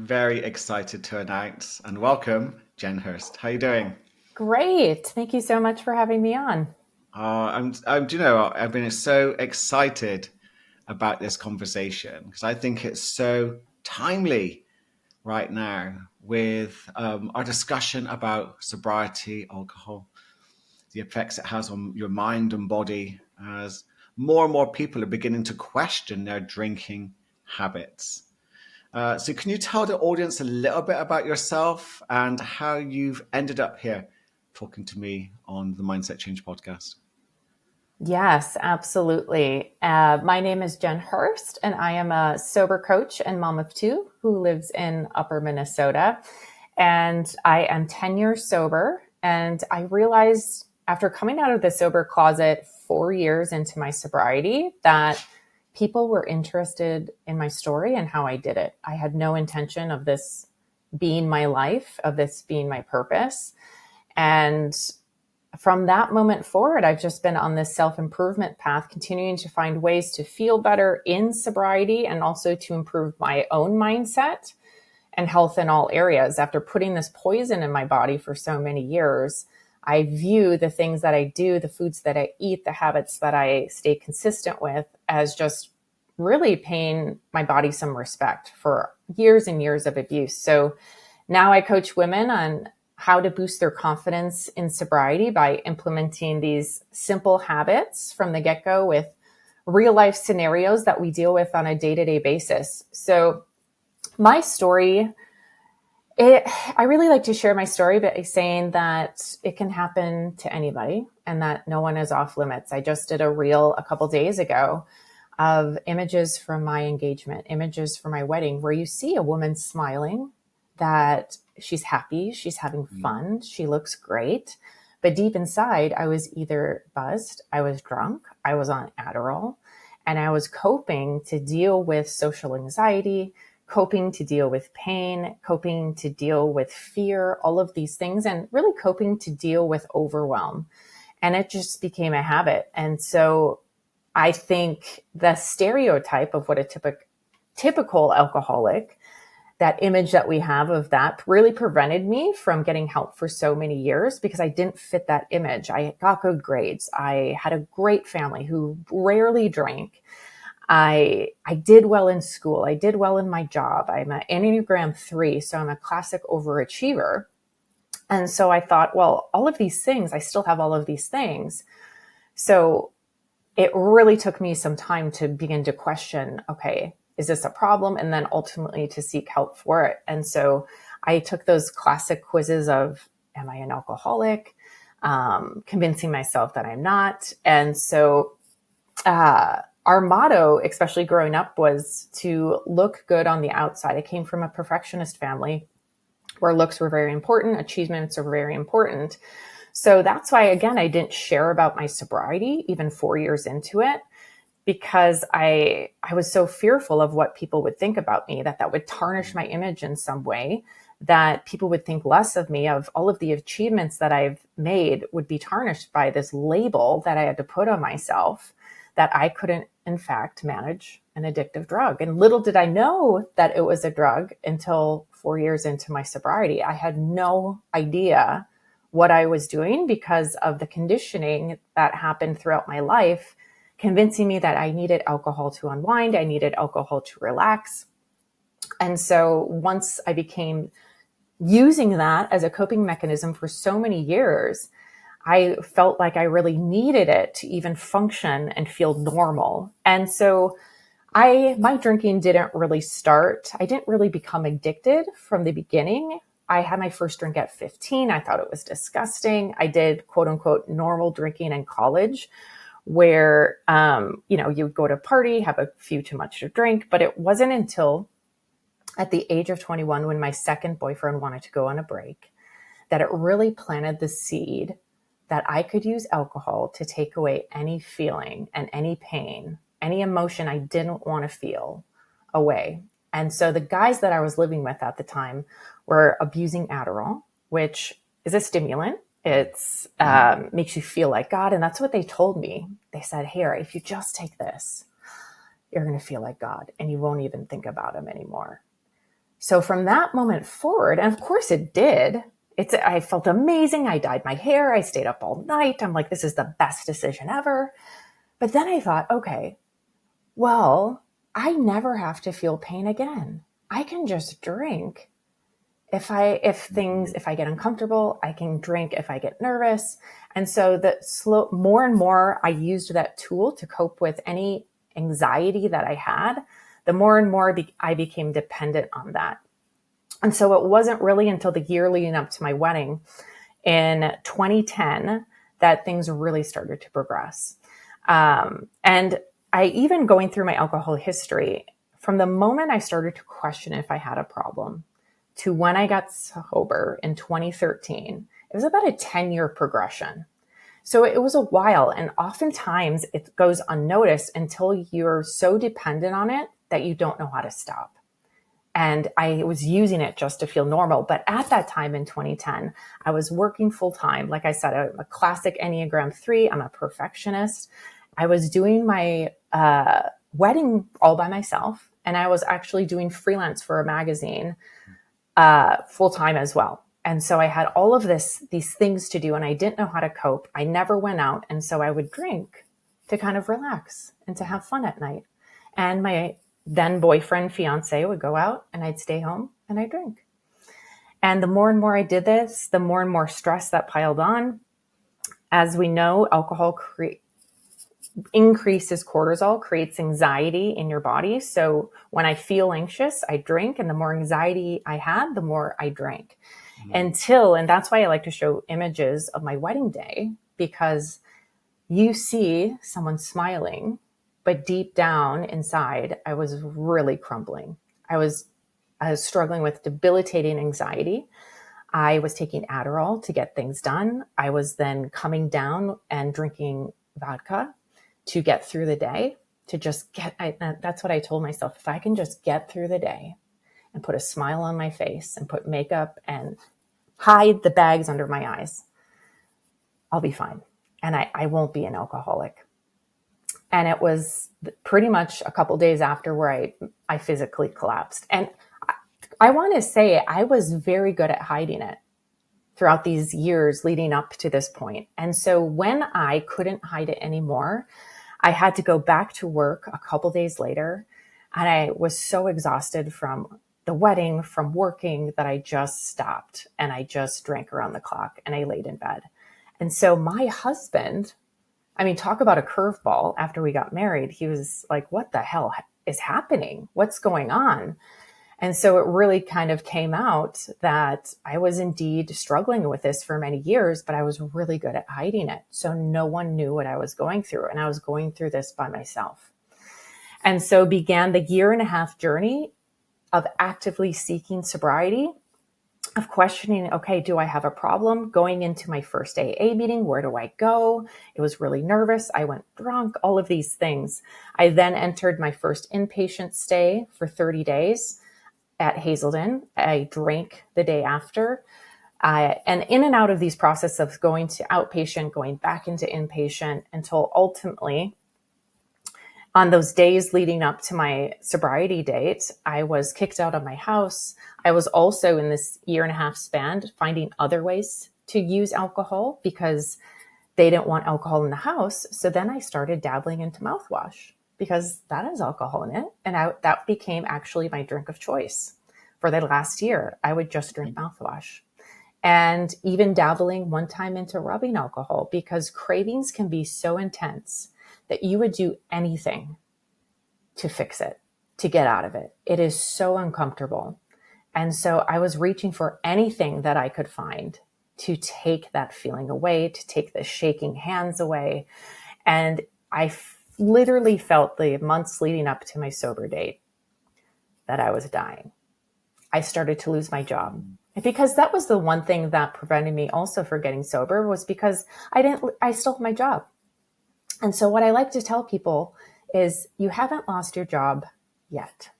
very excited to announce and welcome Jen Hirst. How are you doing? Great. Thank you so much for having me on. Do you know what? I've been so excited about this conversation because I think it's so timely right now with our discussion about sobriety, alcohol, the effects it has on your mind and body as more and more people are beginning to question their drinking habits. So, can you tell the audience a little bit about yourself and how you've ended up here talking to me on the Mindset Change podcast? Yes, absolutely. My name is Jen Hirst, and I am a sober coach and mom of two who lives in Upper Minnesota. And I am 10 years sober. And I realized after coming out of the sober closet 4 years into my sobriety that people were interested in my story and how I did it. I had no intention of this being my life, of this being my purpose. And from that moment forward, I've just been on this self-improvement path, continuing to find ways to feel better in sobriety and also to improve my own mindset and health in all areas. After putting this poison in my body for so many years, I view the things that I do, the foods that I eat, the habits that I stay consistent with as just really paying my body some respect for years and years of abuse. So now I coach women on how to boost their confidence in sobriety by implementing these simple habits from the get-go with real life scenarios that we deal with on a day-to-day basis. So my story, I really like to share my story by saying that it can happen to anybody and that no one is off limits. I just did a reel a couple days ago of images from my engagement, images from my wedding, where you see a woman smiling, that she's happy, she's having fun, she looks great. But deep inside, I was either buzzed, I was drunk, I was on Adderall, and I was coping to deal with social anxiety, coping to deal with pain, coping to deal with fear, all of these things, and really coping to deal with overwhelm. And it just became a habit. And so I think the stereotype of what a typical alcoholic, that image that we have of that, really prevented me from getting help for so many years because I didn't fit that image. I got good grades. I had a great family who rarely drank. I did well in school. I did well in my job. I'm an Enneagram 3, so I'm a classic overachiever. And so I thought, well, all of these things, I still have all of these things. So it really took me some time to begin to question, okay, is this a problem? And then ultimately to seek help for it. And so I took those classic quizzes of, am I an alcoholic? Convincing myself that I'm not. And so our motto, especially growing up, was to look good on the outside. I came from a perfectionist family where looks were very important, achievements are very important. So that's why, again, I didn't share about my sobriety even 4 years into it, because I was so fearful of what people would think about me, that would tarnish my image in some way, that people would think less of me, of all of the achievements that I've made would be tarnished by this label that I had to put on myself, that I couldn't, in fact, manage an addictive drug. And little did I know that it was a drug until 4 years into my sobriety. I had no idea what I was doing because of the conditioning that happened throughout my life, convincing me that I needed alcohol to unwind, I needed alcohol to relax. And so once I became using that as a coping mechanism for so many years, I felt like I really needed it to even function and feel normal. And so my drinking didn't really start. I didn't really become addicted from the beginning. I had my first drink at 15. I thought it was disgusting. I did quote unquote normal drinking in college where, you would go to a party, have a few too much to drink, but it wasn't until at the age of 21, when my second boyfriend wanted to go on a break, that it really planted the seed that I could use alcohol to take away any feeling and any pain, any emotion I didn't want to feel away. And so the guys that I was living with at the time were abusing Adderall, which is a stimulant. It's makes you feel like God. And that's what they told me. They said, here, if you just take this, you're going to feel like God and you won't even think about him anymore. So from that moment forward, and of course it did, I felt amazing. I dyed my hair. I stayed up all night. I'm like, this is the best decision ever. But then I thought, okay, well, I never have to feel pain again. I can just drink. If I get uncomfortable, I can drink if I get nervous. And so more and more I used that tool to cope with any anxiety that I had, the more and more I became dependent on that. And so it wasn't really until the year leading up to my wedding in 2010 that things really started to progress. And I even going through my alcohol history, from the moment I started to question if I had a problem to when I got sober in 2013, it was about a 10-year progression. So it was a while. And oftentimes it goes unnoticed until you're so dependent on it that you don't know how to stop. And I was using it just to feel normal. But at that time in 2010, I was working full time. Like I said, I'm a classic Enneagram 3. I'm a perfectionist. I was doing my wedding all by myself. And I was actually doing freelance for a magazine full time as well. And so I had all of these things to do, and I didn't know how to cope. I never went out. And so I would drink to kind of relax and to have fun at night. And my then boyfriend, fiance would go out and I'd stay home and I'd drink. And the more and more I did this, the more and more stress that piled on. As we know, alcohol increases cortisol, creates anxiety in your body. So when I feel anxious, I drink, and the more anxiety I had, the more I drank. And that's why I like to show images of my wedding day, because you see someone smiling, but deep down inside, I was really crumbling. I was struggling with debilitating anxiety. I was taking Adderall to get things done. I was then coming down and drinking vodka to get through the day, that's what I told myself. If I can just get through the day and put a smile on my face and put makeup and hide the bags under my eyes, I'll be fine. And I won't be an alcoholic. And it was pretty much a couple days after where I physically collapsed. And I want to say I was very good at hiding it throughout these years leading up to this point. And so when I couldn't hide it anymore, I had to go back to work a couple days later. And I was so exhausted from the wedding, from working, that I just stopped and I just drank around the clock and I laid in bed. And so my husband, talk about a curveball. After we got married, he was like, what the hell is happening? What's going on? And so it really kind of came out that I was indeed struggling with this for many years, but I was really good at hiding it. So no one knew what I was going through. And I was going through this by myself. And so began the 1.5-year journey of actively seeking sobriety, of questioning, okay, do I have a problem? Going into my first AA meeting, where do I go? It was really nervous. I went drunk, all of these things. I then entered my first inpatient stay for 30 days at Hazelden. I drank the day after. And in and out of these processes of going to outpatient, going back into inpatient, until ultimately on those days leading up to my sobriety date, I was kicked out of my house. I was also in this 1.5-year span finding other ways to use alcohol because they didn't want alcohol in the house. So then I started dabbling into mouthwash because that has alcohol in it. And that became actually my drink of choice for the last year. I would just drink mouthwash. And even dabbling one time into rubbing alcohol, because cravings can be so intense that you would do anything to fix it, to get out of it. It is so uncomfortable. And so I was reaching for anything that I could find to take that feeling away, to take the shaking hands away. And I literally felt the months leading up to my sober date that I was dying. I started to lose my job. Because that was the one thing that prevented me also from getting sober, was because I still have my job. And so what I like to tell people is, you haven't lost your job yet.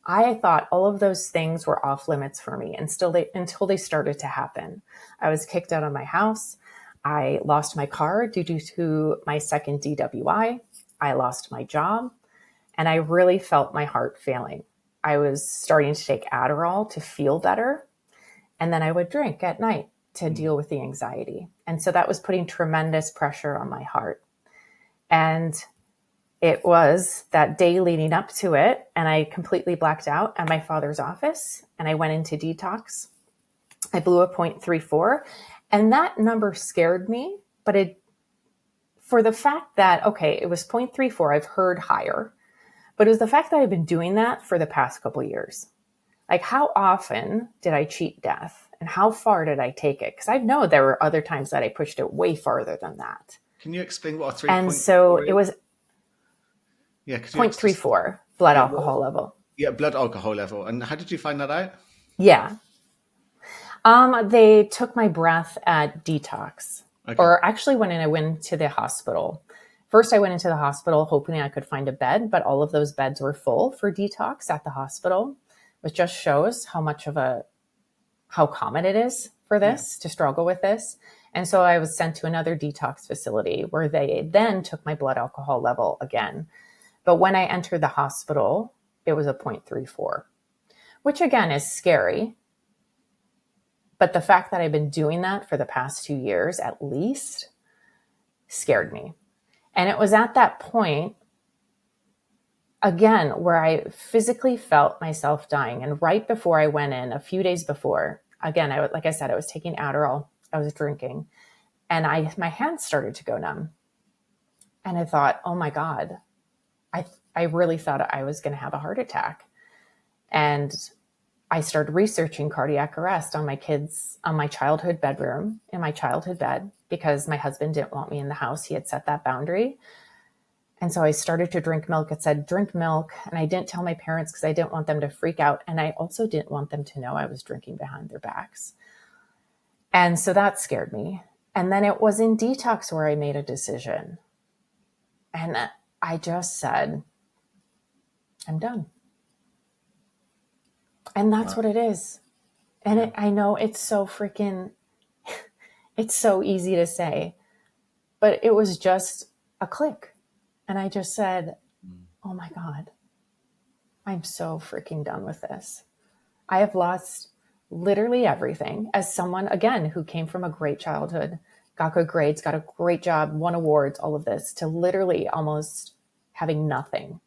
I thought all of those things were off limits for me until they started to happen. I was kicked out of my house. I lost my car due to my second DWI. I lost my job, and I really felt my heart failing. I was starting to take Adderall to feel better. And then I would drink at night to deal with the anxiety. And so that was putting tremendous pressure on my heart. And it was that day leading up to it, and I completely blacked out at my father's office, and I went into detox. I blew a 0.34, and that number scared me, but it, for the fact that, okay, it was 0.34, I've heard higher, but it was the fact that I've been doing that for the past couple of years. Like, how often did I cheat death, and how far did I take it? Because I know there were other times that I pushed it way farther than that. Can you explain what a 3 And point so is? it was Yeah, could you 0.34 blood yeah, alcohol level. Yeah, blood alcohol level. And how did you find that out? Yeah. They took my breath at detox. Okay. Or actually when I went to the hospital. First, I went into the hospital hoping I could find a bed, but all of those beds were full for detox at the hospital, which just shows how common it is for this to struggle with this. And so I was sent to another detox facility where they then took my blood alcohol level again. But when I entered the hospital, it was a 0.34, which again is scary. But the fact that I've been doing that for the past 2 years at least scared me. And it was at that point, again, where I physically felt myself dying. And right before I went in, a few days before, again, like I said, I was taking Adderall, I was drinking, and my hands started to go numb. And I thought, oh my God, I really thought I was going to have a heart attack. And I started researching cardiac arrest on my kids, on my childhood bedroom, in my childhood bed, because my husband didn't want me in the house. He had set that boundary. And so I started to drink milk. It said, drink milk. And I didn't tell my parents because I didn't want them to freak out. And I also didn't want them to know I was drinking behind their backs. And so that scared me. And then it was in detox where I made a decision. And I just said, I'm done. And that's what it is. And I know it's so freaking, it's so easy to say, but it was just a click. And I just said, oh my God, I'm so freaking done with this. I have lost literally everything as someone, again, who came from a great childhood, got good grades, got a great job, won awards, all of this, to literally almost having nothing.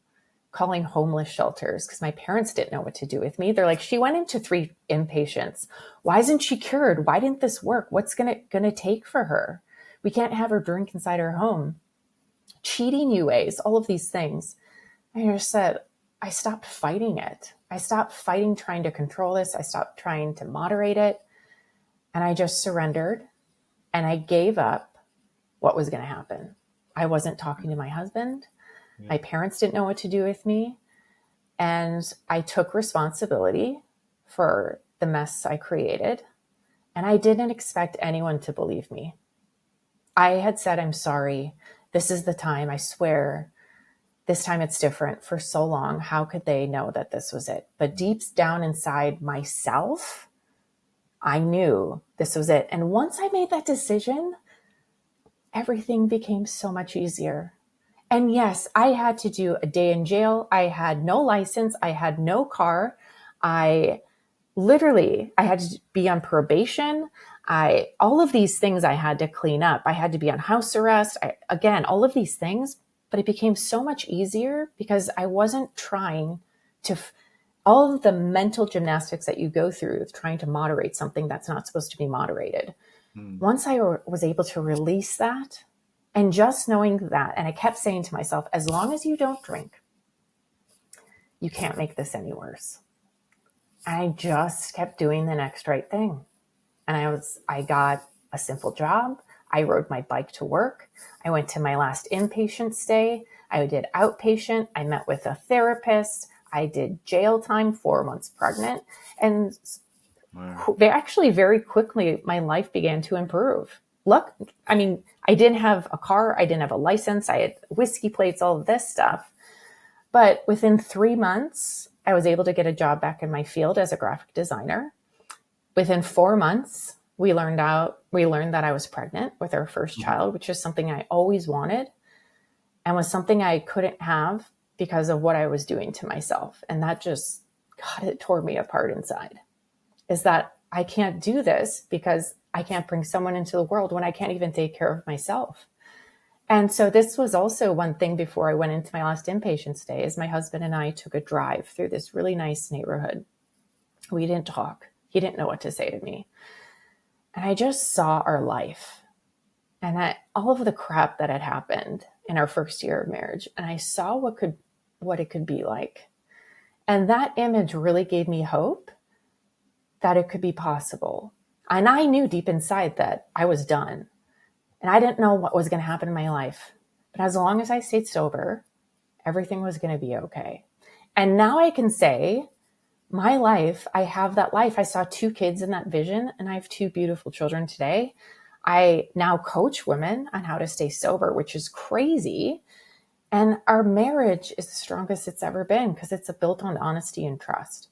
Calling homeless shelters because my parents didn't know what to do with me. They're like, she went into 3 inpatients. Why isn't she cured? Why didn't this work? What's gonna take for her? We can't have her drink inside her home. Cheating UAs, all of these things. I just said, I stopped fighting it. I stopped fighting trying to control this. I stopped trying to moderate it. And I just surrendered and I gave up what was going to happen. I wasn't talking to my husband. My parents didn't know what to do with me. And I took responsibility for the mess I created. And I didn't expect anyone to believe me. I had said, I'm sorry. This is the time. I swear. This time it's different for so long. How could they know that this was it? But deep down inside myself, I knew this was it. And once I made that decision, everything became so much easier. And yes, I had to do a day in jail. I had no license. I had no car. I had to be on probation. All of these things I had to clean up. I had to be on house arrest. Again, all of these things, but it became so much easier because I wasn't trying to, all of the mental gymnastics that you go through trying to moderate something that's not supposed to be moderated. Once I was able to release that, and just knowing that, and I kept saying to myself, as long as you don't drink, you can't make this any worse. I just kept doing the next right thing. And I got a simple job. I rode my bike to work. I went to my last inpatient stay. I did outpatient. I met with a therapist. I did jail time, 4 months pregnant. And actually very quickly, my life began to improve. I didn't have a car. I didn't have a license. I had whiskey plates, all of this stuff. But within 3 months, I was able to get a job back in my field as a graphic designer. Within 4 months, we learned that I was pregnant with our first child, which is something I always wanted and was something I couldn't have because of what I was doing to myself. And that just God, it tore me apart inside, is that I can't do this because I can't bring someone into the world when I can't even take care of myself. And so this was also one thing before I went into my last inpatient stay, is my husband and I took a drive through this really nice neighborhood. We didn't talk. He didn't know what to say to me. And I just saw our life and all of the crap that had happened in our first year of marriage. And I saw what it could be like. And that image really gave me hope that it could be possible. And I knew deep inside that I was done. And I didn't know what was going to happen in my life. But as long as I stayed sober, everything was going to be okay. And now I can say, my life, I have that life. I saw 2 kids in that vision, and I have 2 beautiful children today. I now coach women on how to stay sober, which is crazy. And our marriage is the strongest it's ever been because it's built on honesty and trust.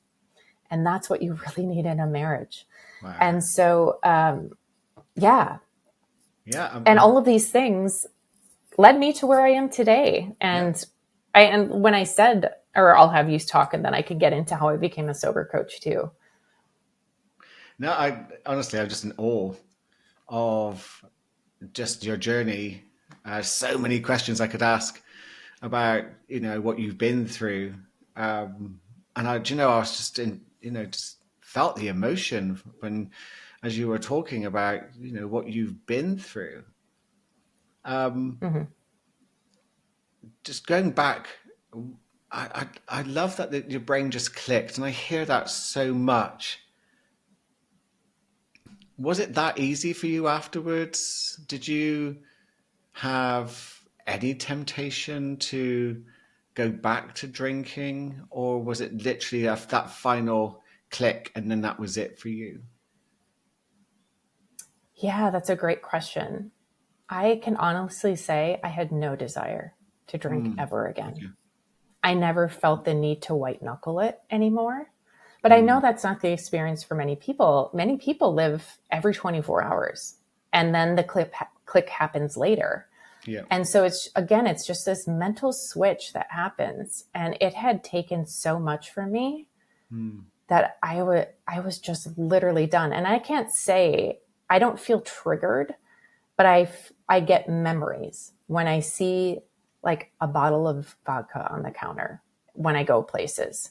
And that's what you really need in a marriage. Wow. And so, yeah. Yeah. And all of these things led me to where I am today. And and when I said, or I'll have you talk and then I can get into how I became a sober coach too. No, I'm just in awe of just your journey. So many questions I could ask about, what you've been through. And I was just just felt the emotion as you were talking about, what you've been through. Just going back, I love that your brain just clicked, and I hear that so much. Was it that easy for you afterwards? Did you have any temptation to go back to drinking, or was it literally that final click and then that was it for you? Yeah, that's a great question. I can honestly say I had no desire to drink ever again. Okay. I never felt the need to white knuckle it anymore. But I know that's not the experience for many people. Many people live every 24 hours and then the click happens later. Yeah. And so it's just this mental switch that happens. And it had taken so much from me that I was just literally done. And I can't say I don't feel triggered, but I get memories when I see like a bottle of vodka on the counter when I go places.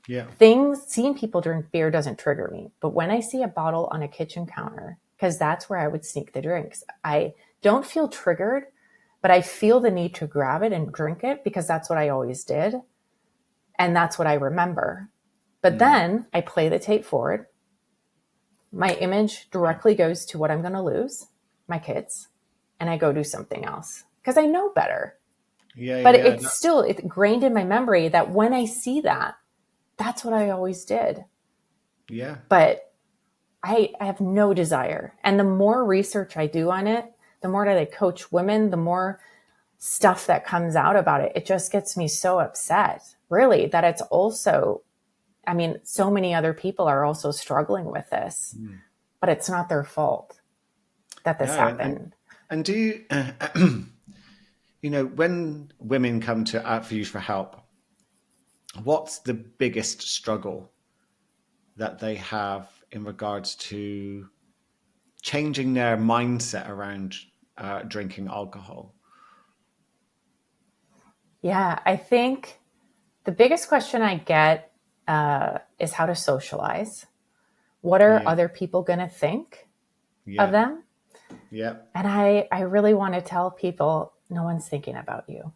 Yeah. Seeing people drink beer doesn't trigger me. But when I see a bottle on a kitchen counter, because that's where I would sneak the drinks, I don't feel triggered, but I feel the need to grab it and drink it because that's what I always did. And that's what I remember. But then I play the tape forward. My image directly goes to what I'm going to lose, my kids, and I go do something else because I know better. Yeah. But Yeah, it's ingrained in my memory that when I see that, that's what I always did. Yeah. But I have no desire. And the more research I do on it, the more that I coach women, the more stuff that comes out about it. It just gets me so upset, really, that it's also, so many other people are also struggling with this, but it's not their fault that this happened. And do you, when women come to for you for help, what's the biggest struggle that they have in regards to changing their mindset around drinking alcohol? Yeah, I think the biggest question I get is how to socialize. What are other people going to think of them? Yeah. And I really want to tell people, no one's thinking about you.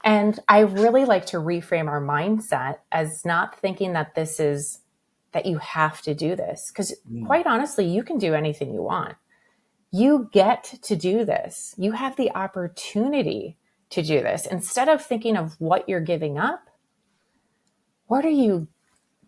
And I really like to reframe our mindset as not thinking that that you have to do this. Because quite honestly, you can do anything you want. You get to do this. You have the opportunity to do this. Instead of thinking of what you're giving up, what are you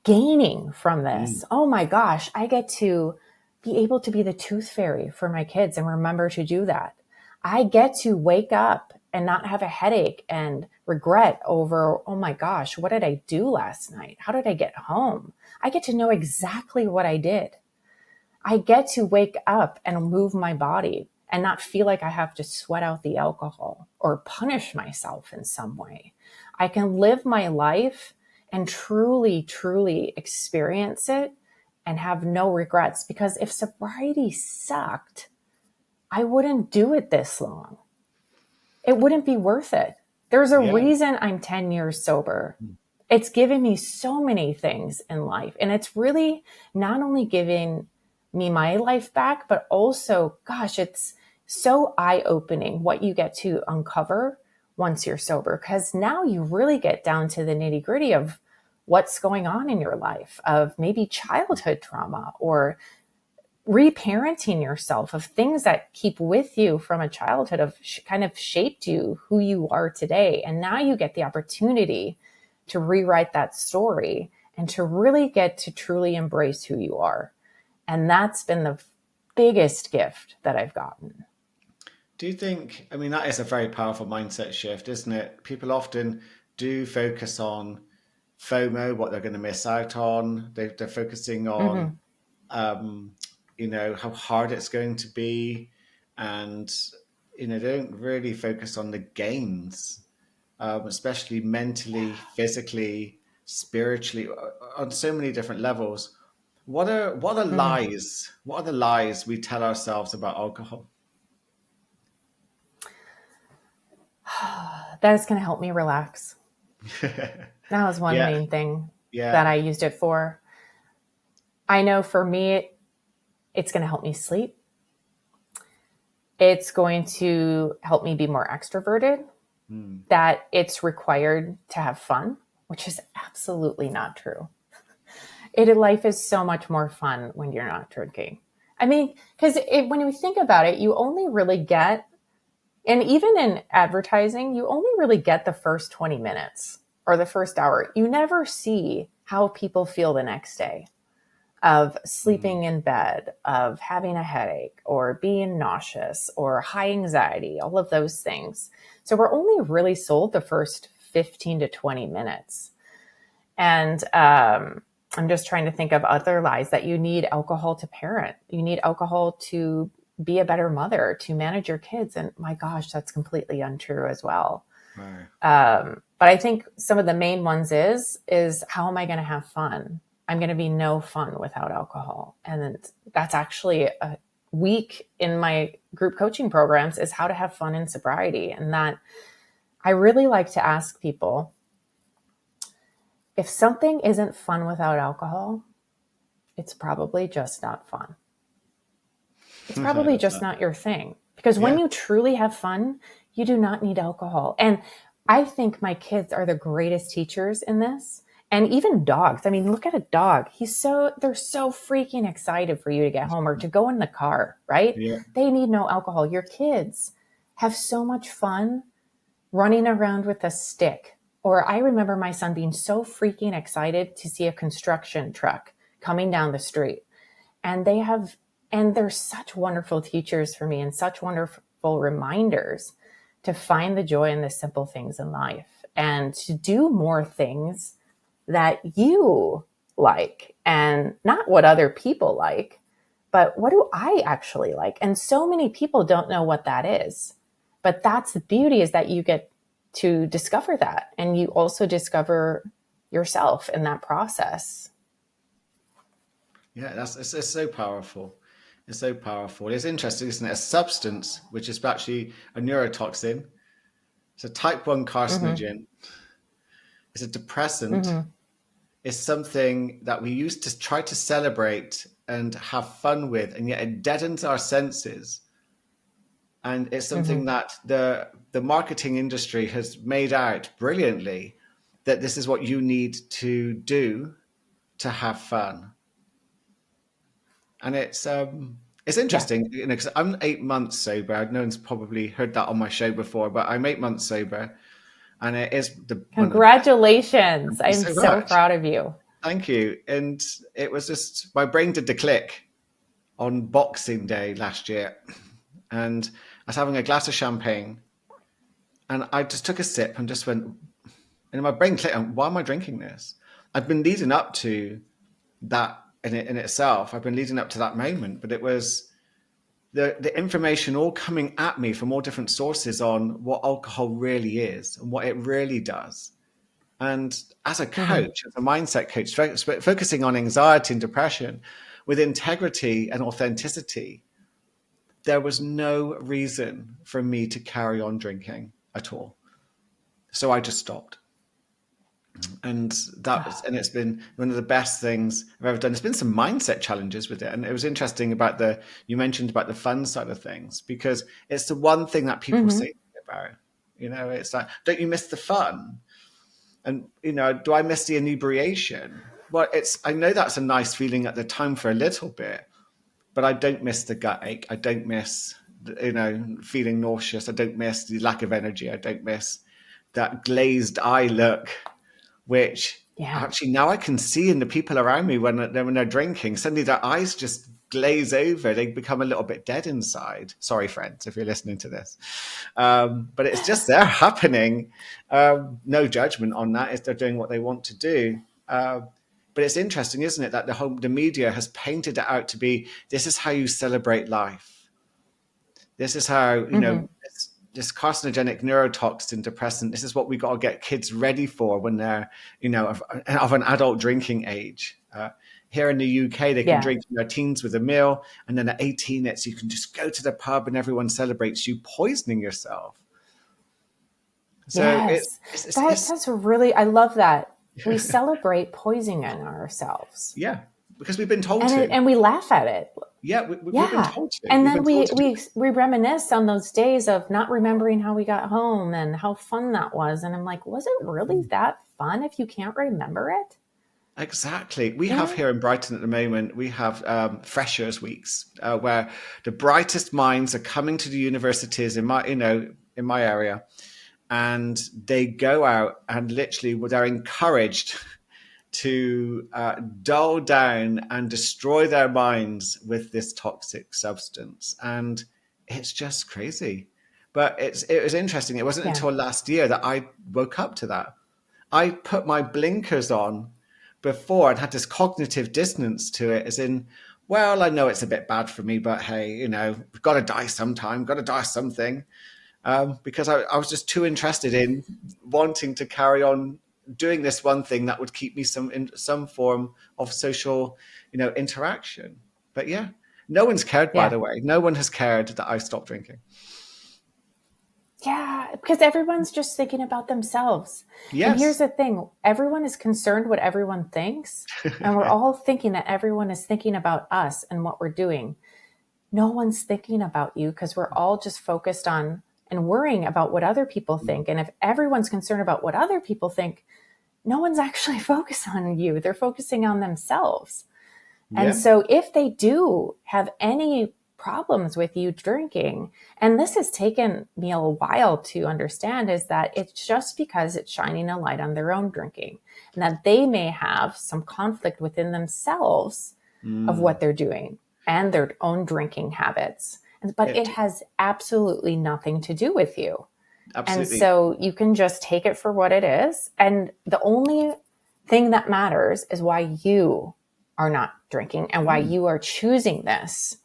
gaining from this? Oh my gosh, I get to be able to be the tooth fairy for my kids and remember to do that. I get to wake up and not have a headache and regret over, oh my gosh, what did I do last night? How did I get home? I get to know exactly what I did. I get to wake up and move my body and not feel like I have to sweat out the alcohol or punish myself in some way. I can live my life and truly, truly experience it and have no regrets. Because if sobriety sucked, I wouldn't do it this long. It wouldn't be worth it. There's a Yeah. reason I'm 10 years sober. It's given me so many things in life. And it's really not only giving me my life back, but also, gosh, it's so eye-opening what you get to uncover once you're sober. Because now you really get down to the nitty-gritty of what's going on in your life, of maybe childhood trauma or reparenting yourself, of things that keep with you from a childhood, of kind of shaped you who you are today. And now you get the opportunity to rewrite that story and to really get to truly embrace who you are. And that's been the biggest gift that I've gotten. Do you think, I mean, that is a very powerful mindset shift, isn't it? People often do focus on FOMO, what they're going to miss out on. They're focusing on, Mm-hmm. um, how hard it's going to be. And, they don't really focus on the gains, especially mentally, physically, spiritually, on so many different levels. What are Mm. lies? What are the lies we tell ourselves about alcohol? That is going to help me relax. That was one Yeah, main thing that yeah. I used it for. I know for me, it's going to help me sleep. It's going to help me be more extroverted, Hmm. that it's required to have fun, which is absolutely not true. Life is so much more fun when you're not drinking. I mean, because when you think about it, you only really get, and even in advertising, you only really get the first 20 minutes or the first hour. You never see how people feel the next day, of Hmm. sleeping in bed, of having a headache, or being nauseous, or high anxiety, all of those things. So we're only really sold the first 15 to 20 minutes. And I'm just trying to think of other lies, that you need alcohol to parent. You need alcohol to be a better mother, to manage your kids. And my gosh, that's completely untrue as well. Wow. But I think some of the main ones is how am I going to have fun? I'm going to be no fun without alcohol. And that's actually a week in my group coaching programs, is how to have fun in sobriety. And that I really like to ask people, if something isn't fun without alcohol, it's probably just not fun. It's I probably love just that. not your thing. Because when Yeah. you truly have fun, you do not need alcohol. And I think my kids are the greatest teachers in this. And even dogs. I mean, look at a dog. They're so freaking excited for you to get home or to go in the car, right? Yeah. They need no alcohol. Your kids have so much fun running around with a stick. Or I remember my son being so freaking excited to see a construction truck coming down the street. And they're such wonderful teachers for me, and such wonderful reminders to find the joy in the simple things in life, and to do more things that you like, and not what other people like, but what do I actually like? And so many people don't know what that is. But that's the beauty, is that you get to discover that, and you also discover yourself in that process. Yeah. It's so powerful. It's so powerful. It's interesting, isn't it? A substance, which is actually a neurotoxin. It's a type 1 Mm-hmm. carcinogen. It's a depressant. Mm-hmm. It's something that we used to try to celebrate and have fun with, and yet it deadens our senses. And it's something Mm-hmm. that the marketing industry has made out brilliantly, that this is what you need to do to have fun. And it's Yeah. interesting, 'cause I'm 8 months sober. No one's probably heard that on my show before, but I'm 8 months sober, and it is one of the best. Congratulations. Thank you I'm so so much. proud of you. Thank you. And it was just, my brain did the click on Boxing Day last year, and I was having a glass of champagne, and I just took a sip and just went, and my brain clicked, why am I drinking this? I've been leading up to that in itself. I've been leading up to that moment, but it was the information all coming at me from all different sources on what alcohol really is and what it really does. And as a Mm-hmm. coach, as a mindset coach, focusing on anxiety and depression with integrity and authenticity, there was no reason for me to carry on drinking at all. So I just stopped. And it's been one of the best things I've ever done. There's been some mindset challenges with it. And it was interesting about you mentioned about the fun side of things, because it's the one thing that people Mm-hmm. say about, it's like, don't you miss the fun? And, do I miss the inebriation? Well, I know that's a nice feeling at the time for a little bit, but I don't miss the gut ache. I don't miss, feeling nauseous. I don't miss the lack of energy. I don't miss that glazed eye look, which Yeah. actually now I can see in the people around me when they're drinking. Suddenly their eyes just glaze over. They become a little bit dead inside. Sorry, friends, if you're listening to this. But it's just there happening. No judgment on that if they're doing what they want to do. But it's interesting, isn't it, that the media has painted it out to be, this is how you celebrate life. This is how, Mm-hmm. this carcinogenic neurotoxin depressant, this is what we got to get kids ready for when they're, of an adult drinking age. Here in the UK, they can Yeah. drink in their teens with a meal. And then at 18, you can just go to the pub and everyone celebrates you poisoning yourself. So Yes. That's really, I love that. We celebrate poisoning ourselves, yeah, because we've been told to. and we laugh at it. Yeah, we've been Yeah. told to. And We've then been told to do we reminisce on those days of not remembering how we got home and how fun that was. And I'm like, was it really it. that fun if you can't remember it? Exactly. We have Yeah. here in Brighton at the moment, we have Freshers Weeks, where the brightest minds are coming to the universities in my area, and they go out and literally they're encouraged to dull down and destroy their minds with this toxic substance. And it's just crazy. But it was interesting. It wasn't Yeah. until last year that I woke up to that. I put my blinkers on before and had this cognitive dissonance to it, as in, well, I know it's a bit bad for me, but hey, we've got to die sometime, got to die something. Because I was just too interested in wanting to carry on doing this one thing that would keep me in some form of social, interaction. But yeah, no one's cared, by Yeah. the way. No one has cared that I stopped drinking. Yeah, because everyone's just thinking about themselves. And here's Yes. the thing, everyone is concerned what everyone thinks. And we're all thinking that everyone is thinking about us and what we're doing. No one's thinking about you because we're all just focused on and worrying about what other people think. And if everyone's concerned about what other people think, no one's actually focused on you. They're focusing on themselves. And Yeah. so if they do have any problems with you drinking, and this has taken me a while to understand, is that it's just because it's shining a light on their own drinking and that they may have some conflict within themselves of what Mm. they're doing and their own drinking habits. But it It has absolutely nothing to do with you. And absolutely. so you can just take it for what it is. And the only thing that matters is why you are not drinking and why Mm. you are choosing this.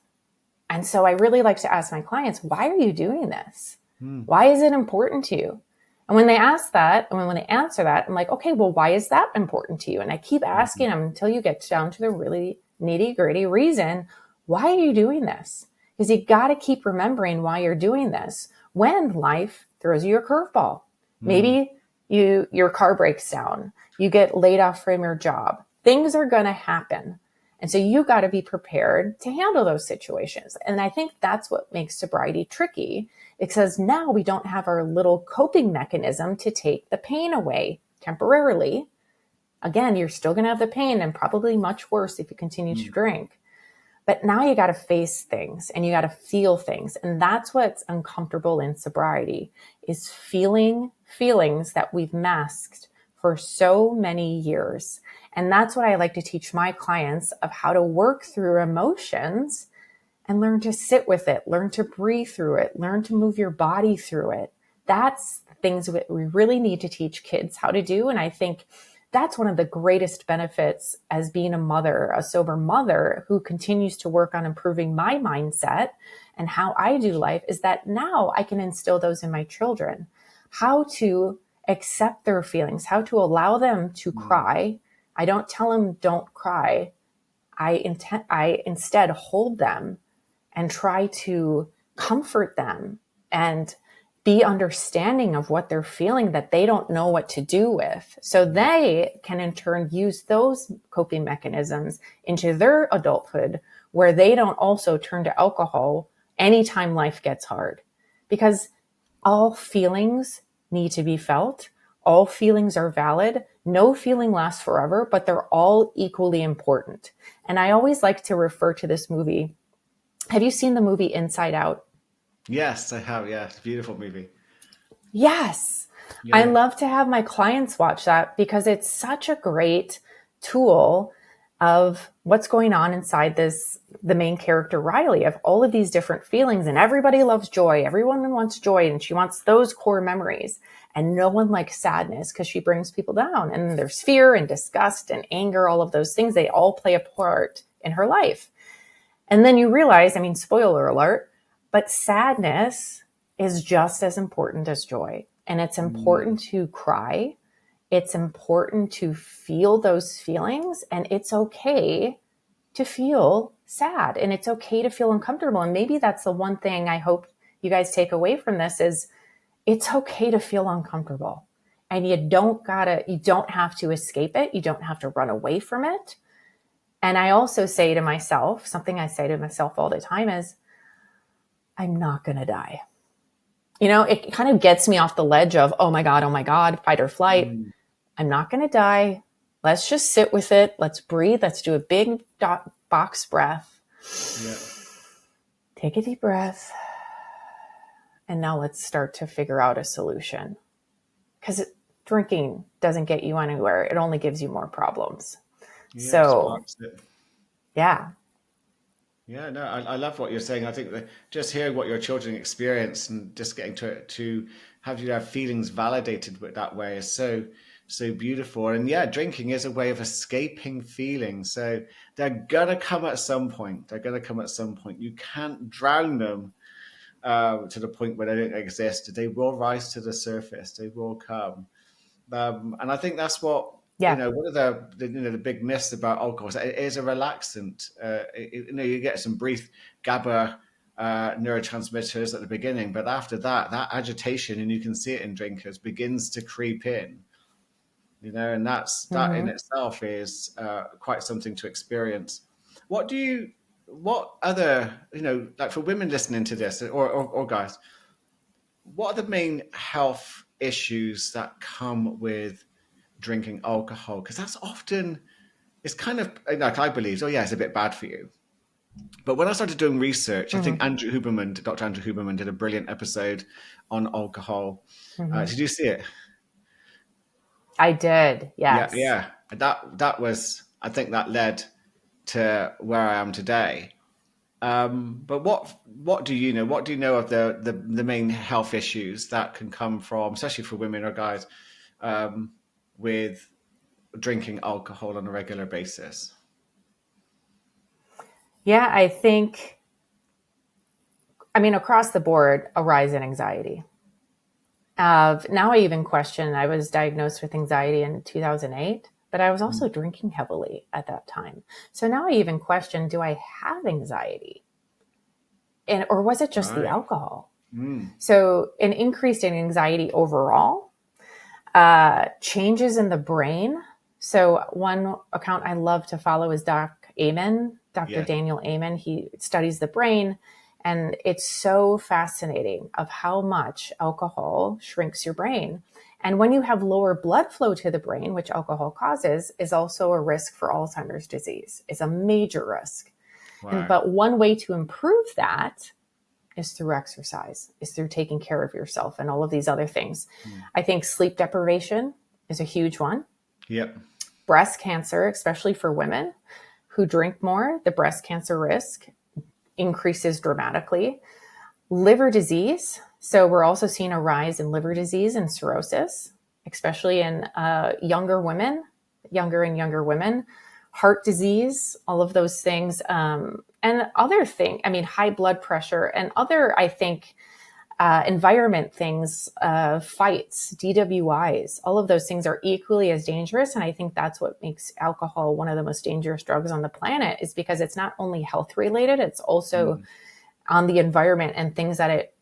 And so I really like to ask my clients, why are you doing this? Mm. Why is it important to you? And when they ask that, and when they answer that, I'm like, okay, well, why is that important to you? And I keep asking them until you get down to the really nitty gritty reason. Why are you doing this? Because you got to keep remembering why you're doing this when life throws you a curveball. Mm. Maybe your car breaks down, you get laid off from your job. Things are going to happen. And so you got to be prepared to handle those situations. And I think that's what makes sobriety tricky, because now we don't have our little coping mechanism to take the pain away temporarily. Again, you're still going to have the pain and probably much worse if you continue to Mm. drink. But now you got to face things and you got to feel things. And that's what's uncomfortable in sobriety, is feeling feelings that we've masked for so many years. And that's what I like to teach my clients, of how to work through emotions and learn to sit with it, learn to breathe through it, learn to move your body through it. That's things that we really need to teach kids how to do. And I think that's one of the greatest benefits as being a mother, a sober mother who continues to work on improving my mindset and how I do life, is that now I can instill those in my children. How to accept their feelings, how to allow them to cry. I don't tell them don't cry. I instead hold them and try to comfort them and be understanding of what they're feeling that they don't know what to do with. So they can in turn use those coping mechanisms into their adulthood, where they don't also turn to alcohol anytime life gets hard. Because all feelings need to be felt. All feelings are valid. No feeling lasts forever, but they're all equally important. And I always like to refer to this movie. Have you seen the movie Inside Out? Yes, I have. Yeah, it's a beautiful movie. Yes. I Yeah. love to have my clients watch that because it's such a great tool of what's going on inside the main character, Riley, of all of these different feelings. And everybody loves joy. Everyone wants joy, and she wants those core memories. And no one likes sadness because she brings people down. And there's fear and disgust and anger, all of those things. They all play a part in her life. And then you realize, I mean, spoiler alert, but sadness is just as important as joy. And it's important to cry. It's important to feel those feelings. And it's okay to feel sad. And it's okay to feel uncomfortable. And maybe that's the one thing I hope you guys take away from this is it's okay to feel uncomfortable. And you don't have to escape it. You don't have to run away from it. And I also say to myself, something I say to myself all the time is, I'm not going to die. You know, it kind of gets me off the ledge of, oh my God, fight or flight. I'm not going to die. Let's just sit with it. Let's breathe. Let's do a big box breath. Yeah. Take a deep breath. And now let's start to figure out a solution. Because drinking doesn't get you anywhere. It only gives you more problems. Yeah, So, yeah. Yeah, no, I love what you're saying. I think that just hearing what your children experience and just getting to have you have feelings validated that way is so beautiful. And yeah, drinking is a way of escaping feelings. So they're gonna come at some point. They're gonna come at some point. You can't drown them to the point where they don't exist. They will rise to the surface. They will come. And I think that's what Yeah. one of the big myths about alcohol is that it is a relaxant. You get some brief GABA neurotransmitters at the beginning, but after that agitation, and you can see it in drinkers, begins to creep in. And that in itself is quite something to experience. What other, like for women listening to this or guys, what are the main health issues that come with drinking alcohol? Because that's often, it's kind of like I believe, oh yeah, it's a bit bad for you. But when I started doing research, I think Dr. Andrew Huberman did a brilliant episode on alcohol. Did you see it? I did. Yeah, Yes. yeah. That was, I think that led to where I am today. But what do you know? What do you know of the main health issues that can come from, especially for women or guys, with drinking alcohol on a regular basis? Yeah, I mean, across the board, a rise in anxiety. Now I even question, I was diagnosed with anxiety in 2008, but I was also drinking heavily at that time. So now I even question, do I have anxiety? Or was it just the Right. alcohol? Mm. So an increase in anxiety overall, changes in the brain. So one account I love to follow is Dr. Yeah. Daniel Amen. He studies the brain, and it's so fascinating of how much alcohol shrinks your brain. And when you have lower blood flow to the brain, which alcohol causes, is also a risk for Alzheimer's disease. It's a major risk. Wow. But one way to improve that is through exercise, is through taking care of yourself and all of these other things. I think sleep deprivation is a huge one. Yep. Breast cancer, especially for women who drink more, the breast cancer risk increases dramatically. Liver disease. So we're also seeing a rise in liver disease and cirrhosis, especially in younger and younger women. Heart disease, all of those things. And other things, I mean, high blood pressure and other, I think, environment things, fights, DWIs, all of those things are equally as dangerous. And I think that's what makes alcohol one of the most dangerous drugs on the planet, is because it's not only health related, it's also Mm. on the environment and things that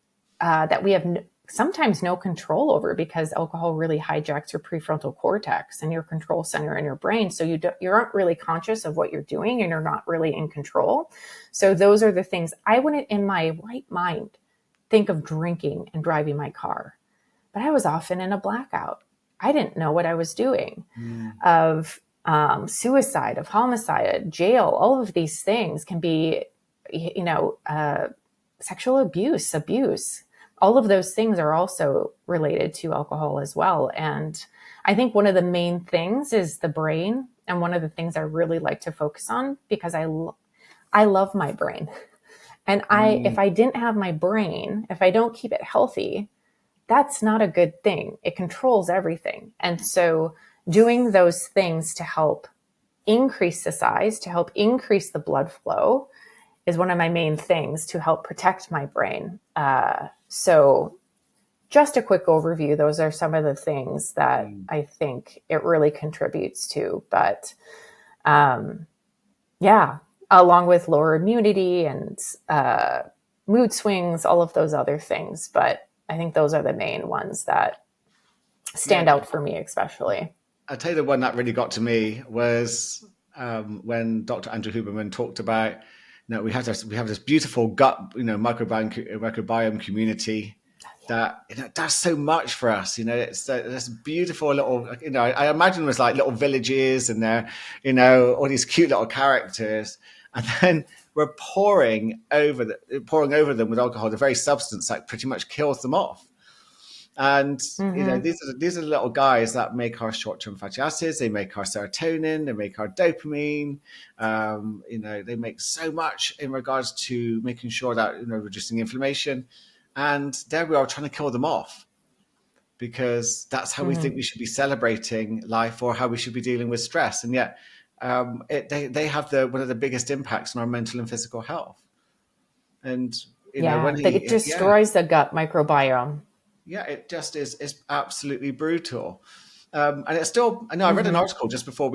we have sometimes no control over, because alcohol really hijacks your prefrontal cortex and your control center in your brain. So you aren't really conscious of what you're doing, and you're not really in control. So those are the things I wouldn't in my right mind think of drinking and driving my car, but I was often in a blackout. I didn't know what I was doing. Mm. Of suicide, of homicide, jail, all of these things can be, sexual abuse. All of those things are also related to alcohol as well. And I think one of the main things is the brain. And one of the things I really like to focus on, because I love my brain. And if Mm. I didn't have my brain, if I don't keep it healthy, that's not a good thing. It controls everything. And so doing those things to help increase the size, to help increase the blood flow, is one of my main things to help protect my brain. So just a quick overview. Those are some of the things that Mm. I think it really contributes to. But yeah, along with lower immunity and mood swings, all of those other things. But I think those are the main ones that stand Yeah, out for me, especially. I'll tell you the one that really got to me was when Dr. Andrew Huberman talked about, we have this beautiful gut, microbiome community that does so much for us. It's this beautiful little, I imagine it was like little villages, and they're, all these cute little characters, and then we're pouring over them with alcohol, the very substance that pretty much kills them off. And Mm-hmm. these are the little guys that make our short-term fatty acids. They make our serotonin. They make our dopamine. They make so much in regards to making sure that reducing inflammation. And there we are trying to kill them off, because that's how we think Mm-hmm. we should be celebrating life, or how we should be dealing with stress. And yet, they have one of the biggest impacts on our mental and physical health. And when Yeah, that it yeah, destroys the gut microbiome. yeah, it just is absolutely brutal. And it's still, I know I read an Mm-hmm. article just before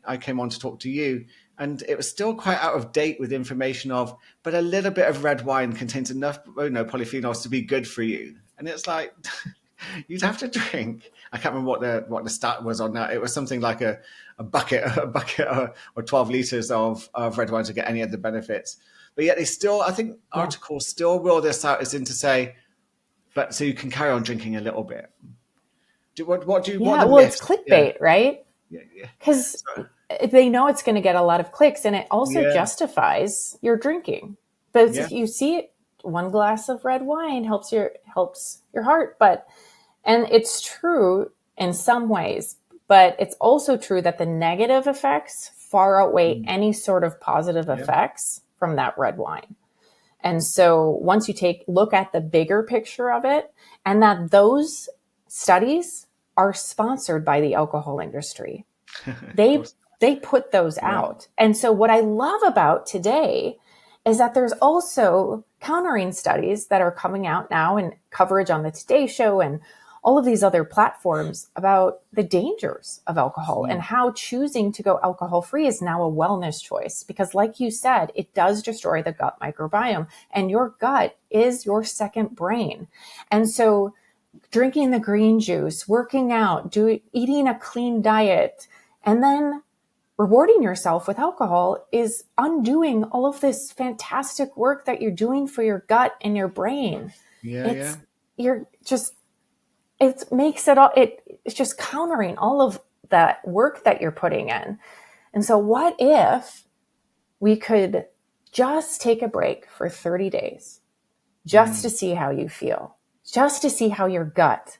I came on to talk to you, and it was still quite out of date with information of, but a little bit of red wine contains enough, polyphenols to be good for you. And it's like, you'd have to drink. I can't remember what the stat was on that. It was something like a bucket, or 12 liters of red wine to get any of the benefits. But yet I think Yeah. articles still roll this out as in to say, but so you can carry on drinking a little bit. What Yeah. are the Well, it's myths? Yeah, clickbait, right? yeah, yeah. Because So, they know it's going to get a lot of clicks, and it also yeah, justifies your drinking. But yeah. if you see it, one glass of red wine helps your heart, and it's true in some ways, but it's also true that the negative effects far outweigh Mm. any sort of positive Yeah. effects from that red wine. And so once you look at the bigger picture of it, and that those studies are sponsored by the alcohol industry, Of they course. they put those Yeah. out. And so what I love about today is that there's also countering studies that are coming out now, and coverage on the Today Show and all of these other platforms about the dangers of alcohol, and Mm. how choosing to go alcohol free is now a wellness choice, because like you said, it does destroy the gut microbiome, and your gut is your second brain. And so drinking the green juice, working out, eating a clean diet, and then rewarding yourself with alcohol is undoing all of this fantastic work that you're doing for your gut and your brain. Yeah, yeah. It's you're just it makes it all it's just countering all of that work that you're putting in. And so what if we could just take a break for 30 days, just Mm. to see how you feel, just to see how your gut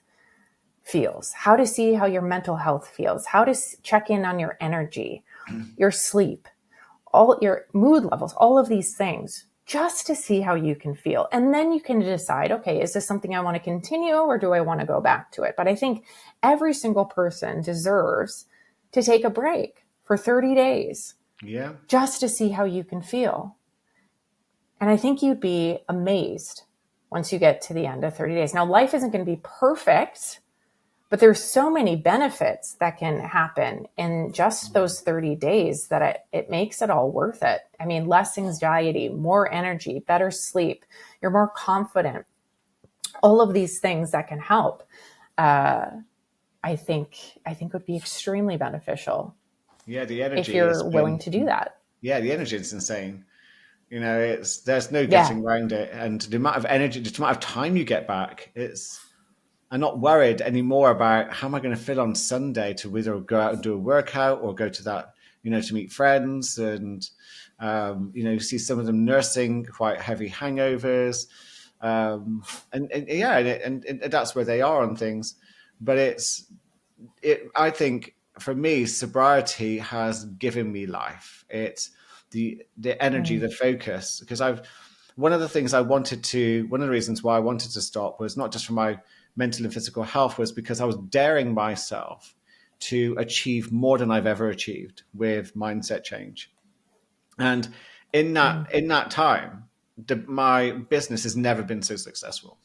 feels, how to see how your mental health feels, how to check in on your energy, your sleep, all your mood levels, all of these things, just to see how you can feel. And then you can decide, okay, is this something I want to continue, or do I want to go back to it? But I think every single person deserves to take a break for 30 days Yeah. just to see how you can feel. And I think you'd be amazed once you get to the end of 30 days. Now, life isn't going to be perfect, but there's so many benefits that can happen in just those 30 days that it makes it all worth it. I mean, less anxiety, more energy, better sleep. You're more confident. All of these things that can help, I think would be extremely beneficial Yeah, the if energy has you're willing been, to do that. yeah, the energy is insane. There's no Yeah. getting around it. And the amount of energy, the amount of time you get back, I'm not worried anymore about how am I going to fit on Sunday to either go out and do a workout or go to that, to meet friends and, you see some of them nursing quite heavy hangovers. And that's where they are on things. But I think for me, sobriety has given me life. It's the energy, Mm. the focus. Because one of the reasons why I wanted to stop was not just for my mental and physical health, was because I was daring myself to achieve more than I've ever achieved with mindset change. And Mm. in that time, my business has never been so successful.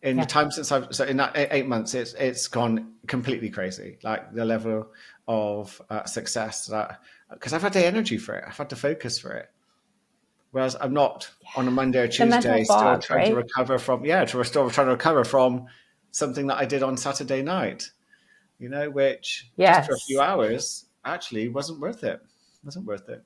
In the Yeah. time since so in that 8 months, it's gone completely crazy. Like the level of success that, because I've had the energy for it, I've had the focus for it. Whereas I'm not on a Monday or The mental Tuesday still fog, trying to right? recover from, still trying to recover from something that I did on Saturday night, which just for a few Yes. hours actually wasn't worth it. Wasn't worth it.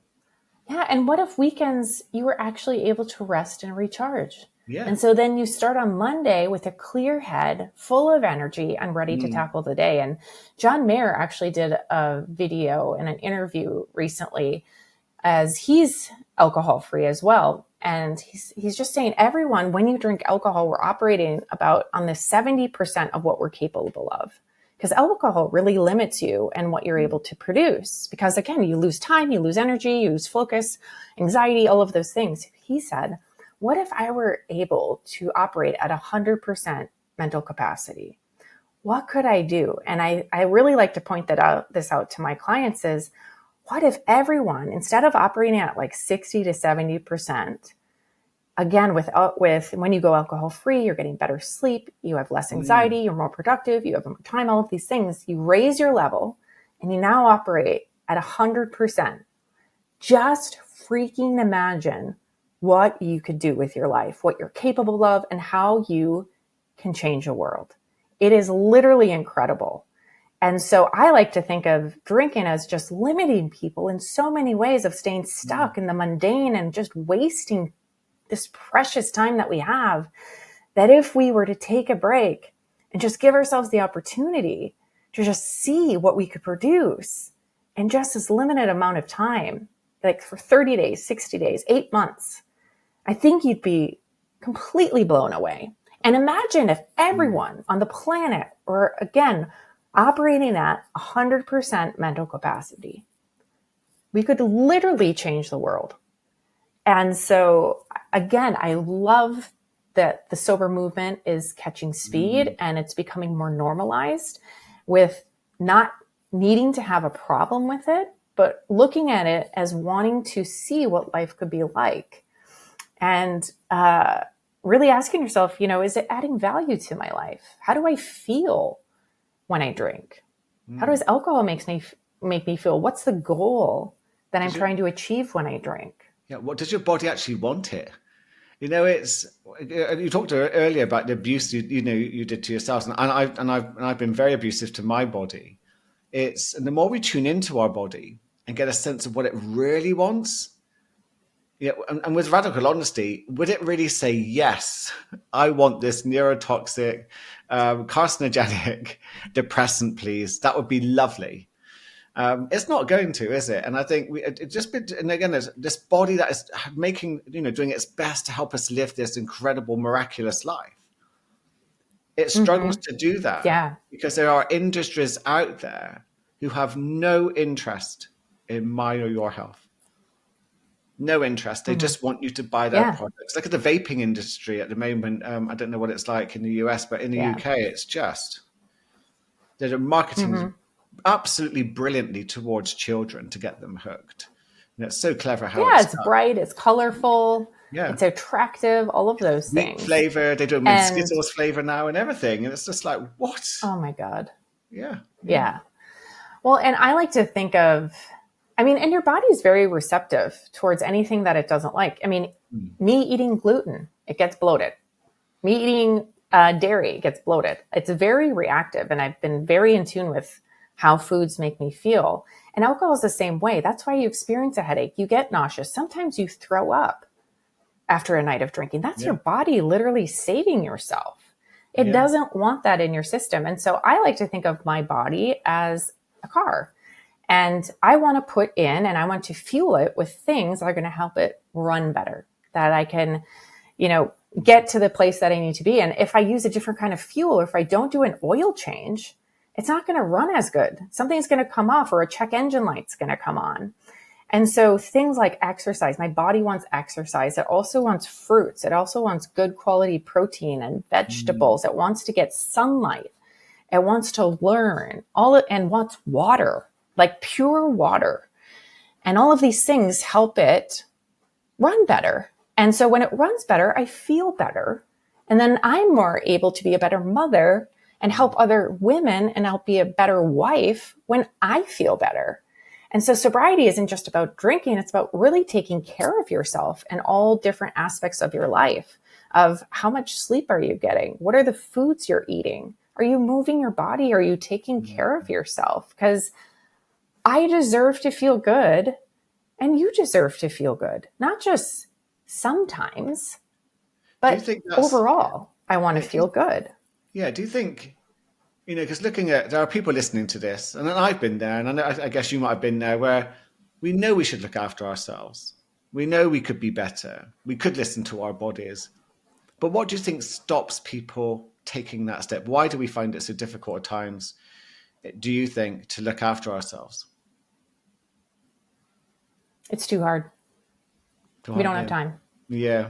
Yeah. And what if weekends you were actually able to rest and recharge? Yeah. And so then you start on Monday with a clear head, full of energy, and ready to Mm. tackle the day. And John Mayer actually did a video and an interview recently, as he's alcohol free as well. And he's just saying, everyone, when you drink alcohol, we're operating about on the 70% of what we're capable of. Because alcohol really limits you and what you're able to produce. Because again, you lose time, you lose energy, you lose focus, anxiety, all of those things. He said, what if I were able to operate at 100% mental capacity? What could I do? And I really like to point this out to my clients is, what if everyone, instead of operating at like 60 to 70%, again, with when you go alcohol free, you're getting better sleep, you have less Mm. anxiety, you're more productive, you have more time, all of these things, you raise your level and you now operate at 100%. Just freaking imagine what you could do with your life, what you're capable of, and how you can change a world. It is literally incredible. And so I like to think of drinking as just limiting people in so many ways, of staying Mm. stuck in the mundane and just wasting this precious time that we have. That if we were to take a break and just give ourselves the opportunity to just see what we could produce in just this limited amount of time, like for 30 days, 60 days, 8 months, I think you'd be completely blown away. And imagine if Mm. everyone on the planet were, again, operating at 100% mental capacity. We could literally change the world. And so, again, I love that the sober movement is catching speed Mm. and it's becoming more normalized, with not needing to have a problem with it, but looking at it as wanting to see what life could be like. And really asking yourself, is it adding value to my life? How do I feel when I drink? How does Mm. alcohol make me feel? What's the goal that I'm Does your trying to achieve when I drink? Yeah, what does your body actually want it? It's you talked earlier about the abuse you did to yourselves, and I've been very abusive to my body. And the more we tune into our body and get a sense of what it really wants, and with radical honesty, would it really say yes? I want this neurotoxic, carcinogenic depressant, please. That would be lovely. It's not going to, is it? And I think it just been, and again, there's this body that is making, doing its best to help us live this incredible, miraculous life. It struggles Mm-hmm. to do that Yeah. because there are industries out there who have no interest in my or your health. No interest. They Mm-hmm. just want you to buy their Yeah. products. Look at the vaping industry at the moment. I don't know what it's like in the US, but in the Yeah. UK, it's just they're marketing Mm-hmm. absolutely brilliantly towards children to get them hooked. It's so clever how Yeah. it's It's done. bright. It's colorful. Yeah. It's attractive, all of those Wheat things. flavor. They do them in And Skittles flavor now and everything. And it's just like, what? oh my God. Yeah. Yeah. Yeah. Well, and I like to think of, I mean, and your body is very receptive towards anything that it doesn't like. I mean, Mm. me eating gluten, it gets bloated. Me eating dairy gets bloated. It's very reactive. And I've been very in tune with how foods make me feel. And alcohol is the same way. That's why you experience a headache. You get nauseous. Sometimes you throw up after a night of drinking. That's Yeah. your body literally saving yourself. It Yeah. doesn't want that in your system. And so I like to think of my body as a car. And I want to put in and I want to fuel it with things that are going to help it run better, that I can, get to the place that I need to be. And if I use a different kind of fuel, or if I don't do an oil change, it's not going to run as good. Something's going to come off, or a check engine light's going to come on. And so things like exercise, my body wants exercise. It also wants fruits. It also wants good quality protein and Mm. vegetables. It wants to get sunlight. It wants to learn and wants water, like pure water. And all of these things help it run better. And so when it runs better, I feel better. And then I'm more able to be a better mother and help other women, and I'll be a better wife when I feel better. And so sobriety isn't just about drinking. It's about really taking care of yourself and all different aspects of your life, of how much sleep are you getting? What are the foods you're eating? Are you moving your body? Are you taking care of yourself? Because I deserve to feel good and you deserve to feel good, not just sometimes, Do you but think that's, overall, I want to yeah, feel good. do you think, because there are people listening to this, and I've been there, and I guess you might have been there, where we know we should look after ourselves. We know we could be better. We could listen to our bodies. But what do you think stops people taking that step? Why do we find it so difficult at times, do you think, to look after ourselves? It's too hard. Go We on, don't have yeah. time. Yeah.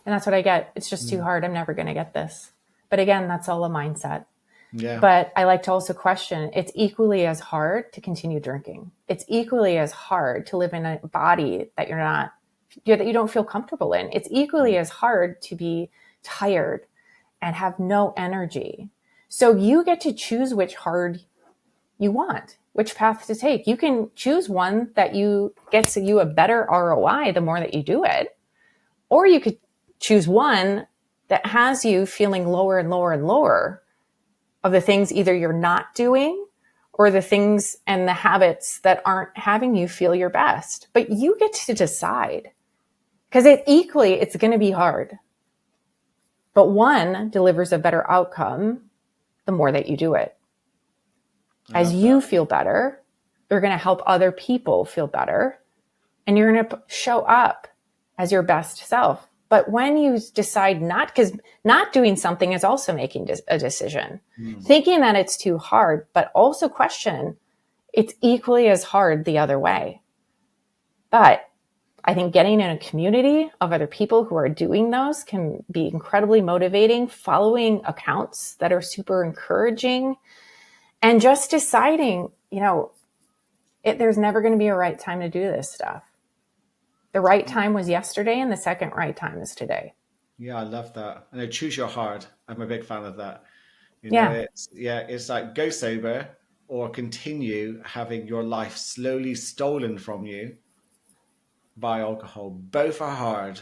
And that's what I get. It's just too Mm. hard. I'm never going to get this. But again, that's all a mindset. Yeah. But I like to also question, it's equally as hard to continue drinking. It's equally as hard to live in a body that that you don't feel comfortable in. It's equally as hard to be tired and have no energy. So you get to choose which hard you want, which path to take. You can choose one that gets you a better ROI the more that you do it, or you could choose one that has you feeling lower and lower and lower of the things either you're not doing or the things and the habits that aren't having you feel your best. But you get to decide, because it's going to be hard. But one delivers a better outcome the more that you do it. I As love that. you feel better, you're going to help other people feel better, and you're going to show up as your best self. But when you decide not, because not doing something is also making a decision, Mm. thinking that it's too hard, but also question, it's equally as hard the other way. But I think getting in a community of other people who are doing those can be incredibly motivating, following accounts that are super encouraging, and just deciding, there's never going to be a right time to do this stuff. The right time was yesterday, and the second right time is today. Yeah, I love that. And choose your hard. I'm a big fan of that. Yeah. It's like go sober or continue having your life slowly stolen from you by alcohol. Both are hard.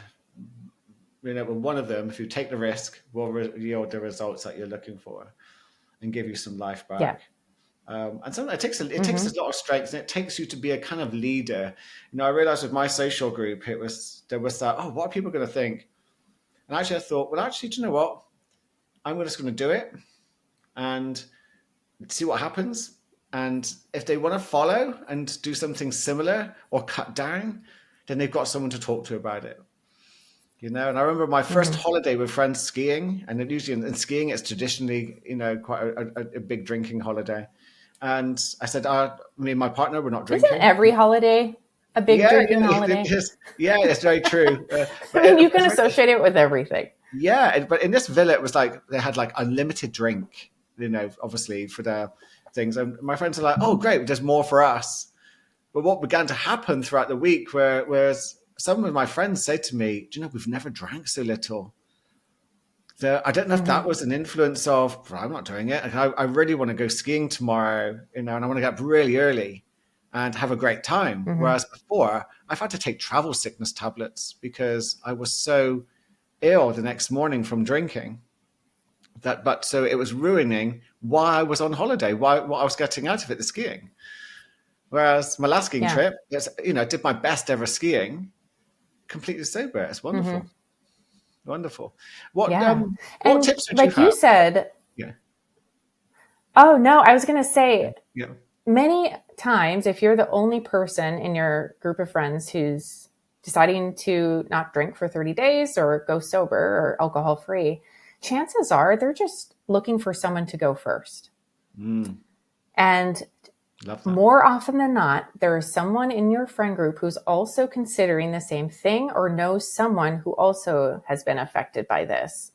But one of them, if you take the risk, will yield the results that you're looking for and give you some life Yeah. back. And sometimes it takes Mm-hmm. a lot of strength, and it takes you to be a kind of leader. I realized with my social group, there was that. Oh, what are people going to think? And actually, I thought, well, actually, do you know what? I'm just going to do it and see what happens. And if they want to follow and do something similar or cut down, then they've got someone to talk to about it. And I remember my first Mm-hmm. holiday with friends skiing, and usually in skiing, it's traditionally, quite a big drinking holiday. And I said, me and my partner, we're not Isn't drinking. every holiday a big Yeah, drinking yeah, holiday? yeah, it's very true. I mean, you can associate it with everything. Yeah, but in this villa, it was like they had like unlimited drink, obviously for the things. And my friends are like, "Oh, great, there's more for us." But what began to happen throughout the week, some of my friends say to me, do you know, we've never drank so little. So I don't know if that Mm-hmm. was an influence of, well, I'm not doing it. I really want to go skiing tomorrow, and I want to get up really early and have a great time. Mm-hmm. Whereas before, I've had to take travel sickness tablets because I was so ill the next morning from drinking but so it was ruining why I was on holiday, why what I was getting out of it, the skiing. Whereas my last skiing Yeah. trip, I did my best ever skiing completely sober. It's Mm-hmm. wonderful. Wonderful. What Yeah. what And tips would you like you have? said, Yeah. oh no, I was going to Yeah. say Yeah. many times, if you're the only person in your group of friends who's deciding to not drink for 30 days or go sober or alcohol free, chances are they're just looking for someone to go first. Mm, And love that. more often than not, there is someone in your friend group who's also considering the same thing or knows someone who also has been affected by this.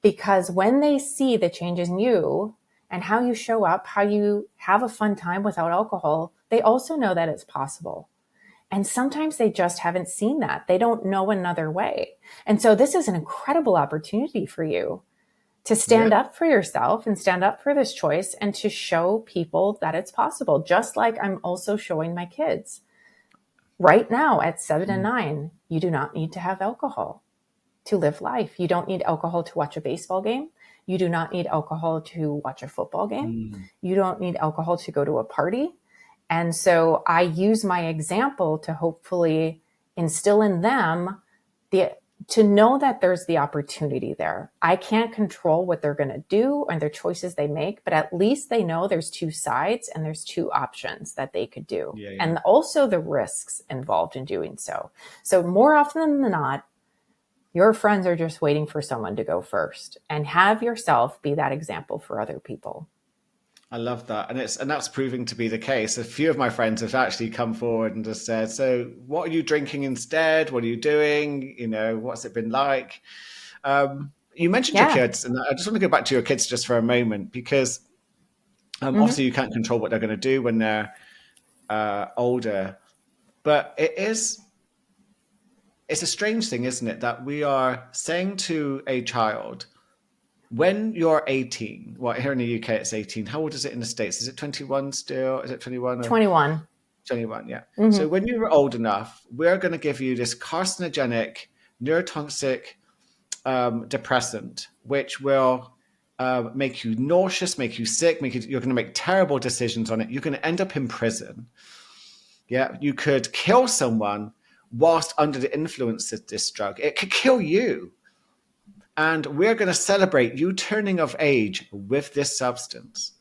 Because when they see the changes in you and how you show up, how you have a fun time without alcohol, they also know that it's possible. And sometimes they just haven't seen that. They don't know another way. And so this is an incredible opportunity for you to stand Yeah. up for yourself and stand up for this choice and to show people that it's possible. Just like I'm also showing my kids right now at 7 and 9, you do not need to have alcohol to live life. You don't need alcohol to watch a baseball game. You do not need alcohol to watch a football game. Mm, You don't need alcohol to go to a party. And so I use my example to hopefully instill in them the to know that there's the opportunity there. I can't control what they're going to do and their choices they make, but at least they know there's two sides and there's two options that they could do. yeah. Yeah. And also the risks involved in doing so. So more often than not, your friends are just waiting for someone to go first, and have yourself be that example for other people. I love that, and that's proving to be the case. A few of my friends have actually come forward and just said, "So, what are you drinking instead? What are you doing? What's it been like?" You mentioned your Yeah. kids, and I just want to go back to your kids just for a moment because Mm-hmm. obviously you can't control what they're going to do when they're older, but it's a strange thing, isn't it, that we are saying to a child when you're 18. Well, here in the UK it's 18. How old is it in the States? Is it 21 still? Is it 21 or 21. 21? Yeah. So Mm-hmm. when you're old enough, we're going to give you this carcinogenic, neurotoxic depressant, which will make you nauseous, make you sick, you're going to make terrible decisions on it. You're going to end up in prison. Yeah, you could kill someone whilst under the influence of this drug. It could kill you. And we're going to celebrate you turning of age with this substance.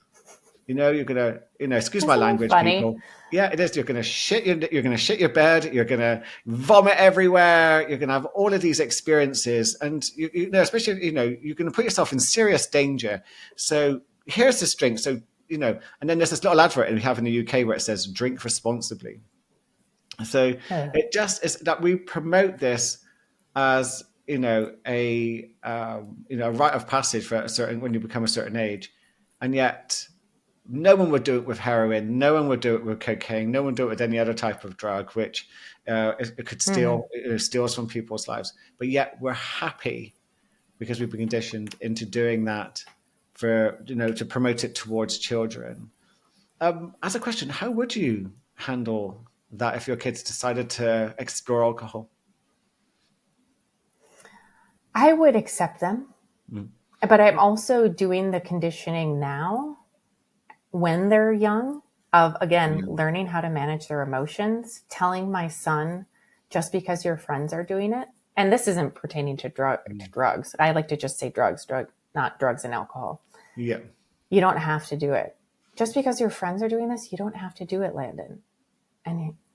You're going to, excuse my Isn't that language, funny? people. Yeah, it is. You're going to shit your bed. You're going to vomit everywhere. You're going to have all of these experiences, and especially, you're going to put yourself in serious danger. So here's this drink. So and then there's this little advert we have in the UK where it says "drink responsibly." So Ugh. it just is that we promote this as a rite of passage for a certain when you become a certain age, and yet no one would do it with heroin, no one would do it with cocaine, no one would do it with any other type of drug, which it could Mm-hmm. steals from people's lives. But yet we're happy because we've been conditioned into doing that for to promote it towards children. As a question, how would you handle that if your kids decided to explore alcohol? I would accept them, Mm. but I'm also doing the conditioning now when they're young of, again, Yeah. learning how to manage their emotions, telling my son, just because your friends are doing it, and this isn't pertaining to Mm. drugs. I like to just say not drugs and alcohol. Yeah. You don't have to do it. Just because your friends are doing this, you don't have to do it, Landon.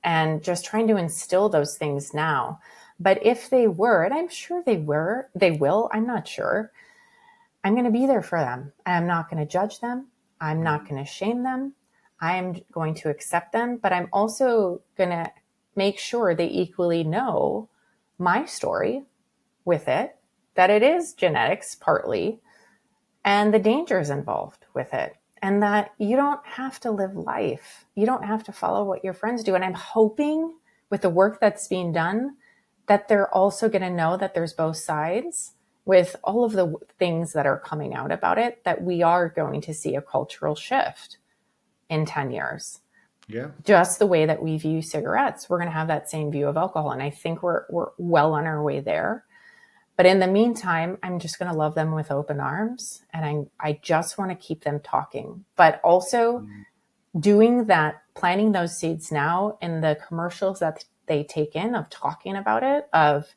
And just trying to instill those things now. But if they were, and I'm sure they will, I'm not sure. I'm going to be there for them. And I'm not going to judge them. I'm not Mm. going to shame them. I'm going to accept them, but I'm also going to make sure they equally know my story with it, that it is genetics partly, and the dangers involved with it. And that you don't have to live life. You don't have to follow what your friends do. And I'm hoping with the work that's being done, that they're also going to know that there's both sides with all of the things that are coming out about it, that we are going to see a cultural shift in 10 years. Yeah. Just the way that we view cigarettes, we're going to have that same view of alcohol. And I think we're well on our way there. But in the meantime, I'm just going to love them with open arms. And I just want to keep them talking, but also doing that, planting those seeds now in the commercials that they take in, of talking about it, of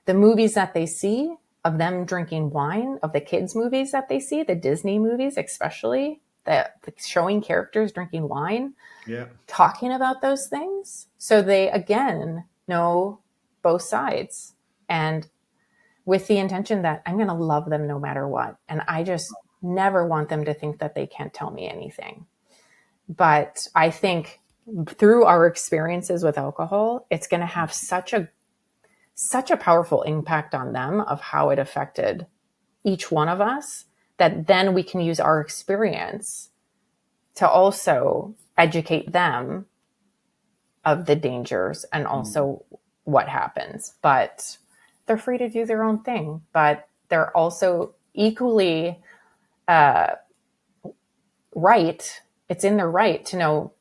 the movies that they see, of them drinking wine, of the kids' movies that they see, the Disney movies, especially the showing characters drinking wine, Yeah. talking about those things. So they, again, know both sides, and with the intention that I'm going to love them no matter what. And I just never want them to think that they can't tell me anything. But I think through our experiences with alcohol, it's going to have such a powerful impact on them of how it affected each one of us, that then we can use our experience to also educate them of the dangers and also what happens. But they're free to do their own thing, but they're also equally right. It's in their right to know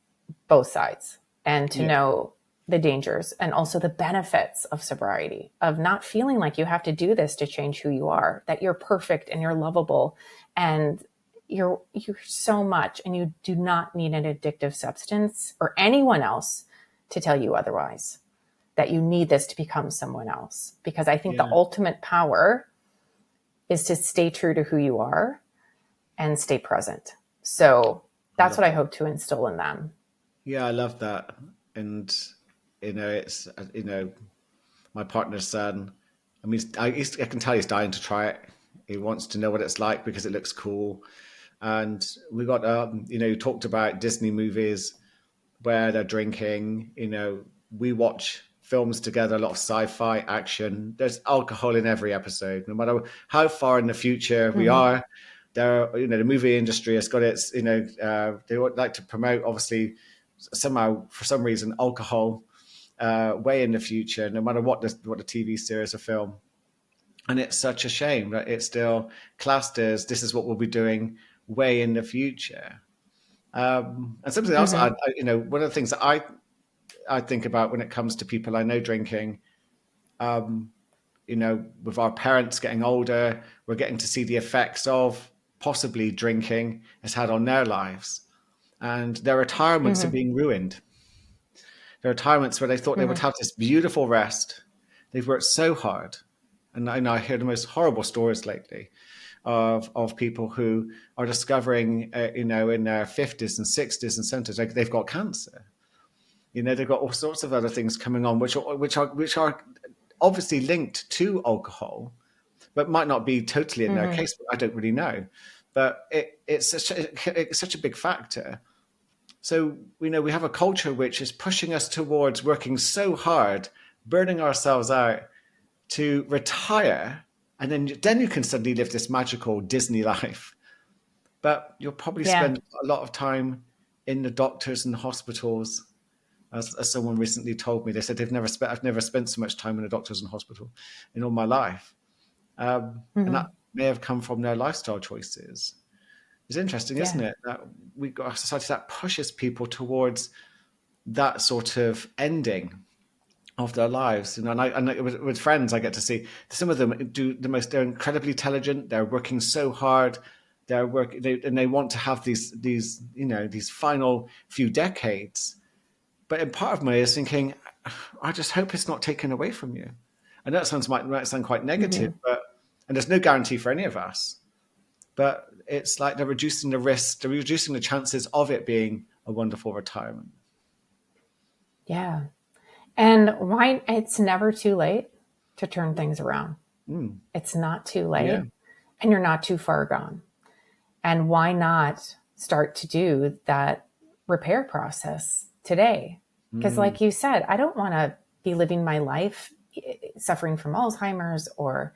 both sides and to know the dangers and also the benefits of sobriety, of not feeling like you have to do this to change who you are, that you're perfect and you're lovable and you're so much, and you do not need an addictive substance or anyone else to tell you otherwise, that you need this to become someone else. Because I think the ultimate power is to stay true to who you are and stay present. So that's what I hope to instill in them. Yeah, I love that. And, it's, my partner's son, I mean, I can tell he's dying to try it. He wants to know what it's like because it looks cool. And we got, you talked about Disney movies where they're drinking. We watch films together, a lot of sci-fi, action. There's alcohol in every episode, no matter how far in the future we are. There, the movie industry has got its, they would like to promote, obviously, somehow for some reason, alcohol way in the future, no matter what the TV series or film. And it's such a shame that it's still classed as this is what we'll be doing way in the future. And something else, one of the things that I think about when it comes to people I know drinking, with our parents getting older, we're getting to see the effects of possibly drinking has had on their lives. And their retirements are being ruined. Their retirements where they thought they would have this beautiful rest. They've worked so hard. And I hear the most horrible stories lately of people who are discovering, in their 50s and 60s and 70s, like they've got cancer. They've got all sorts of other things coming on, which are obviously linked to alcohol, but might not be totally in their case. I don't really know, but it's such a big factor. So we have a culture which is pushing us towards working so hard, burning ourselves out to retire, and then you can suddenly live this magical Disney life. But you'll probably spend a lot of time in the doctors and hospitals. As someone recently told me, they said I've never spent so much time in a doctor's and hospital in all my life. And that may have come from their lifestyle choices. It's interesting, isn't it? That we've got a society that pushes people towards that sort of ending of their lives. And with friends, I get to see some of them they're incredibly intelligent. They're working so hard. And they want to have these final few decades. But in part of me is thinking, I just hope it's not taken away from you. And that might sound quite negative, and there's no guarantee for any of us. But it's like they're reducing the risk, they're reducing the chances of it being a wonderful retirement. Yeah. And why it's never too late to turn things around. It's not too late, and you're not too far gone. And why not start to do that repair process today? Because like you said, I don't want to be living my life suffering from Alzheimer's or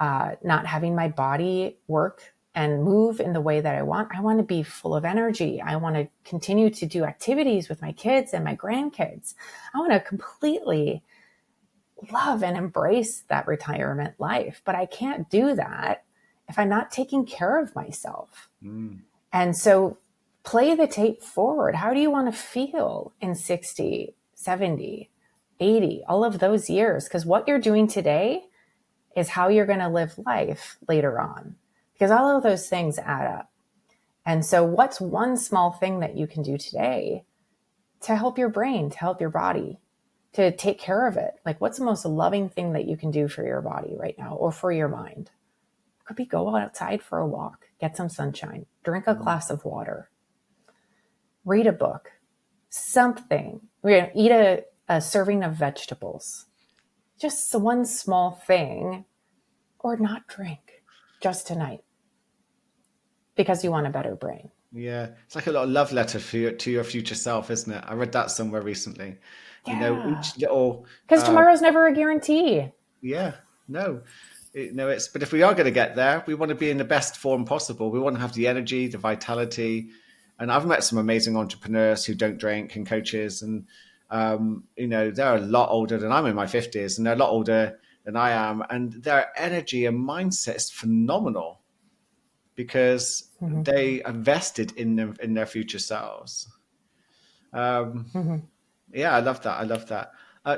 not having my body work and move in the way that I want to be full of energy. I want to continue to do activities with my kids and my grandkids. I want to completely love and embrace that retirement life, but I can't do that if I'm not taking care of myself. And so play the tape forward. How do you want to feel in 60, 70, 80, all of those years? Because what you're doing today is how you're going to live life later on, because all of those things add up. And so what's one small thing that you can do today to help your brain, to help your body, to take care of it? Like, what's the most loving thing that you can do for your body right now or for your mind? It could be go outside for a walk, get some sunshine, drink a glass of water, read a book, something. Eat a serving of vegetables. Just one small thing, or not drink just tonight because you want a better brain. Yeah, it's like a little love letter to your future self, isn't it? I read that somewhere recently. You know, Yeah. each little Because tomorrow's never a guarantee. yeah, no, no, it's but if we are going to get there, we want to be in the best form possible. We want to have the energy, the vitality, and I've met some amazing entrepreneurs who don't drink and coaches, and you know, they're a lot older than I'm in my 50s, and they're a lot older than I am, and their energy and mindset is phenomenal because they invested in them in their future selves. Yeah, I love that. I love that.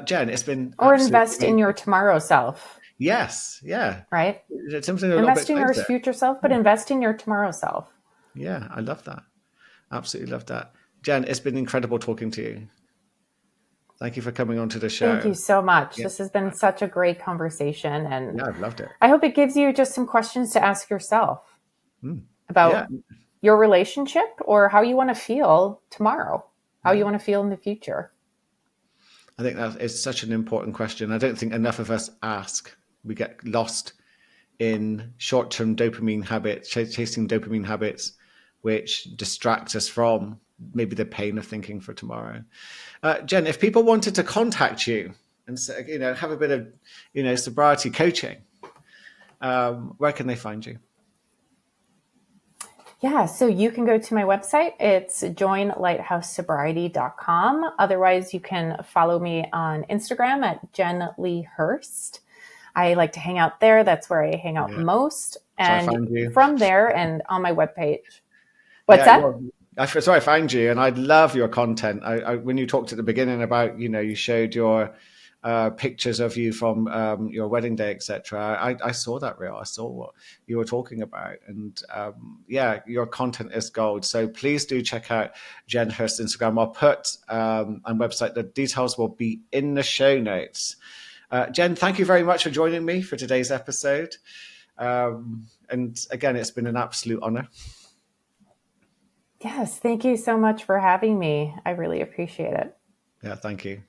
Jen, it's been Or absolutely invest in amazing. your tomorrow self, Yes, yeah. right? It's something a little bit Invest in your closer. future self, but invest in your tomorrow self. Yeah, I love that. Absolutely love that. Jen, it's been incredible talking to you. Thank you for coming on to the Thank show. you so much. Yeah, This has been such a great conversation. And yeah, I've loved it. I hope it gives you just some questions to ask yourself Yeah, about your relationship or how you want to feel tomorrow, how you want to feel in the future. I think that is such an important question. I don't think enough of us ask. We get lost in short-term dopamine habits, chasing dopamine habits, which distract us from maybe the pain of thinking for tomorrow. Jen, if people wanted to contact you and you know have a bit of sobriety coaching, where can they find you? Yeah, so you can go to my website. It's joinlighthousesobriety.com. Otherwise, you can follow me on Instagram at Jen Hirst. I like to hang out there. That's where I hang out Yeah. most. So I And found you. from there and on my webpage. What's Yeah, that? so I found you, and I love your content. When you talked at the beginning about, you showed your pictures of you from your wedding day, etc. I saw that reel. I saw what you were talking about, and yeah, your content is gold. So please do check out Jen Hirst's Instagram. I'll put and website. The details will be in the show notes. Jen, thank you very much for joining me for today's episode. And again, it's been an absolute honor. Yes, thank you so much for having me. I really appreciate it. Yeah, thank you.